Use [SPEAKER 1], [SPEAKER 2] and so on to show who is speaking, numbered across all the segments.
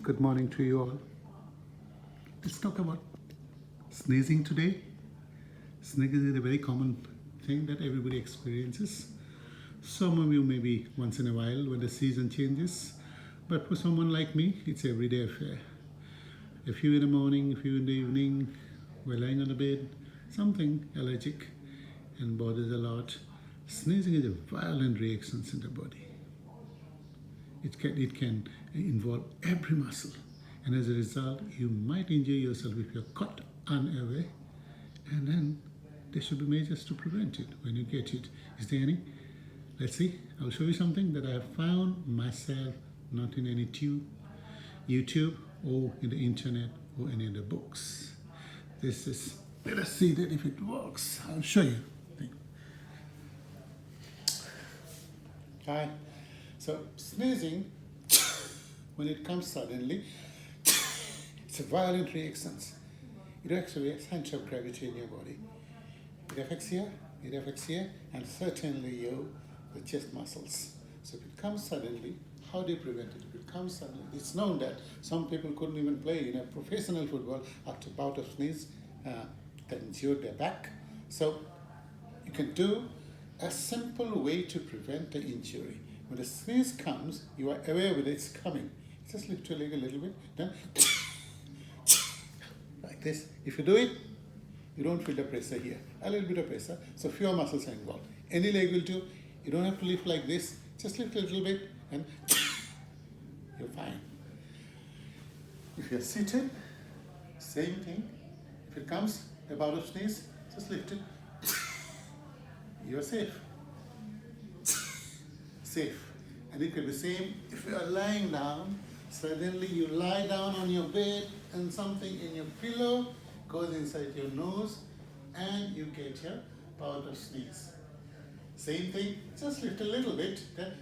[SPEAKER 1] Good morning to you all. Let's talk about sneezing today. Sneezing is a very common thing that everybody experiences. Some of you maybe once in a while when the season changes, but for someone like me, it's an everyday affair. A few in the morning, a few in the evening, we're lying on the bed, something allergic and bothers a lot. Sneezing is a violent reaction in the body. It can involve every muscle, and as a result you might injure yourself if you're caught unaware, and then there should be measures to prevent it when you get it. Is there any? Let's see. I'll show you something that I have found myself, not in any YouTube or in the internet or any of the books. This is, let us see that if it works. I'll show you. Hi. So sneezing, when it comes suddenly, it's a violent reaction. It actually a center of gravity in your body. It affects here, and certainly the chest muscles. So if it comes suddenly, how do you prevent it? If it comes suddenly, it's known that some people couldn't even play in a professional football after a bout of sneeze that injured their back. So you can do a simple way to prevent the injury. When the sneeze comes, you are aware that it's coming. Just lift your leg a little bit, then like this. If you do it, you don't feel the pressure here. A little bit of pressure, so fewer muscles are involved. Any leg will do. You don't have to lift like this. Just lift a little bit and you're fine. If you're seated, same thing. If it comes about a sneeze, just lift it. You're safe. Safe. And it could be same if you are lying down, suddenly you lie down on your bed and something in your pillow goes inside your nose and you get your bout of sneeze. Same thing, just lift a little bit, then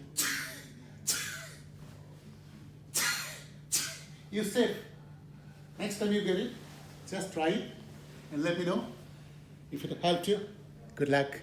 [SPEAKER 1] you're safe. Next time you get it, just try it and let me know if it helped you. Good luck.